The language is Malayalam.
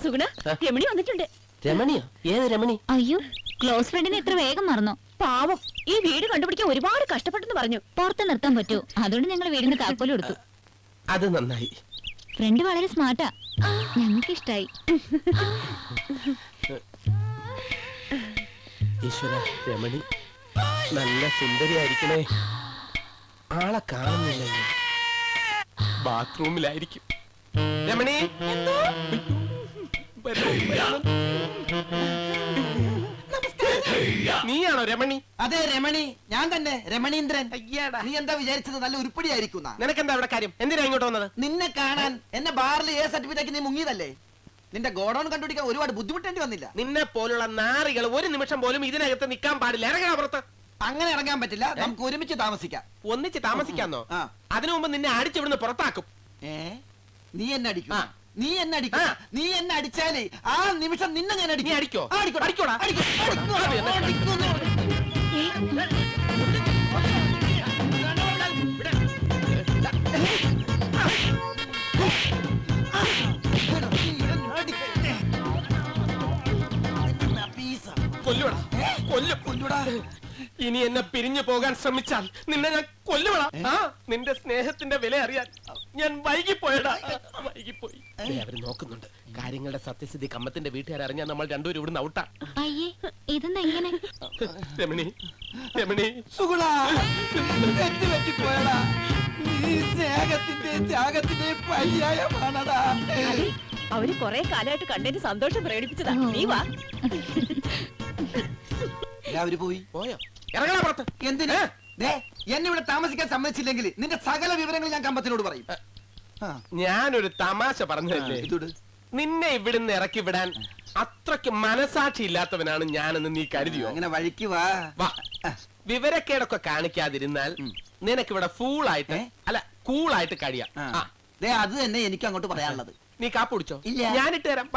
സുഗുണ, രമണി വന്നിട്ടുണ്ട്. രമണിയോ? ഏത് രമണി? അയ്യോ, ക്ലോസ് ഫ്രണ്ടിനെ എത്ര വേഗം മറന്നോ? പാവം, ഈ വീട് കണ്ടുപിടിക്കാൻ ഒരുപാട് കഷ്ടപ്പെട്ടെന്ന് പറഞ്ഞു. പുറത്ത് നിർത്താൻ പറ്റൂ, അതുകൊണ്ട് ഞങ്ങൾ വീടിന് താക്കോല് കൊടുത്തു. അത് നന്നായി. ഫ്രണ്ട് വളരെ സ്മാർട്ടാ, ഞങ്ങൾക്ക് ഇഷ്ടായി. ഈശ്വര, രമണി നല്ല സുന്ദരിയായിരിക്കണേ. ആളെ കാണുന്നില്ലല്ലോ, ബാത്റൂമിലായിരിക്കും. രമണി, നീയാണോ രമണി? അതെ രമണി, ഞാൻ തന്നെ, രമണീന്ദ്രൻ. നീ എന്താ വിചാരിച്ചത് നല്ല ഉരുപ്പടിയായിരിക്കുന്ന? നിനക്കെന്താ അവിടെ കാര്യം? എന്തിനാ ഇങ്ങോട്ട് വന്നത്? നിന്നെ കാണാൻ. എന്നെ ബാറിൽ എ സർട്ടിഫിക്കറ്റ് നീ മുങ്ങിയതല്ലേ? നിന്റെ ഗോഡൌൺ കണ്ടുപിടിക്കാൻ ഒരുപാട് ബുദ്ധിമുട്ടേണ്ടി വന്നില്ല. നിന്നെ പോലുള്ള നാറികൾ ഒരു നിമിഷം പോലും ഇതിനകത്ത് നിൽക്കാൻ പാടില്ല. ഇറങ്ങാ പുറത്ത്. അങ്ങനെ ഇറങ്ങാൻ പറ്റില്ല, നമുക്ക് ഒരുമിച്ച് താമസിക്കാം. ഒന്നിച്ച് താമസിക്കാന്നോ? ആ. അതിനു മുമ്പ് നിന്നെ അടിച്ചിവിടുന്ന് പുറത്താക്കും. നീ എന്നെ അടിക്കും? ആ. നീ എന്നെ അടിക്കും? നീ എന്നെ അടിച്ചാലേ ആ നിമിഷം നിന്നെ ഞാൻ നീ അടിക്കും. അടിക്കോ? അടിക്കോടാ, അടിക്കോടാ. അടിക്കോടാ. കൊല്ലുവടാ, കൊല്ലും. കൊല്ലുടാ. ഇനി എന്നെ പിരിഞ്ഞു പോകാൻ ശ്രമിച്ചാൽ നിന്നെ ഞാൻ കൊല്ലുവടാ. ആ, നിന്റെ സ്നേഹത്തിന്റെ വില അറിയാൻ ഞാൻ വൈകിപ്പോയടാ, വൈകിപ്പോയി. അവര് നോക്കുന്നുണ്ട്. കാര്യങ്ങളുടെ സത്യസ്ഥിതി കമ്മത്തിന്റെ വീട്ടുകാരറിഞ്ഞാൽ നമ്മൾ രണ്ടുപേരും ഇവിടുന്ന് ഔട്ടാ. അയ്യേ, ഇതെന്താ ഇങ്ങനെ? രമണി, രമണി, സുഗുണാ, തെറ്റ് പറ്റിപ്പോയടാ. നീ സ്നേഹത്തിന്റെ ത്യാഗത്തിന്റെ പര്യായമാണടാ. അവര് കൊറേ കാലമായിട്ട് കണ്ടതിന് സന്തോഷം പ്രകടിപ്പിച്ചതാ. നീ വാ. അവര് പോയി. പോയോ? ഇറങ്ങണ പുറത്ത്. എന്തിനാ? എന്നെ ഇവിടെ താമസിക്കാൻ സമ്മതിച്ചില്ലെങ്കിൽ നിന്റെ സകല വിവരങ്ങൾ ഞാൻ കമ്പത്തിനോട് പറയും. ഞാനൊരു തമാശ പറഞ്ഞതല്ലേ? നിന്നെ ഇവിടുന്ന് ഇറക്കി വിടാൻ അത്രയ്ക്ക് മനസാക്ഷി ഇല്ലാത്തവനാണ് ഞാനെന്ന് നീ കരുതിയോ? അങ്ങനെ വഴിക്ക് വാ. വാ. വിവരക്കേടൊക്കെ കാണിക്കാതിരുന്നാൽ നിനക്കിവിടെ ഫൂളായിട്ട് അല്ല കൂളായിട്ട് കഴിയാം. അത് തന്നെ എനിക്ക് അങ്ങോട്ട് പറയാനുള്ളത്. നീ കാപ്പ് കുടിച്ചോ? ഇല്ല. ഞാനിട്ട് തരാം.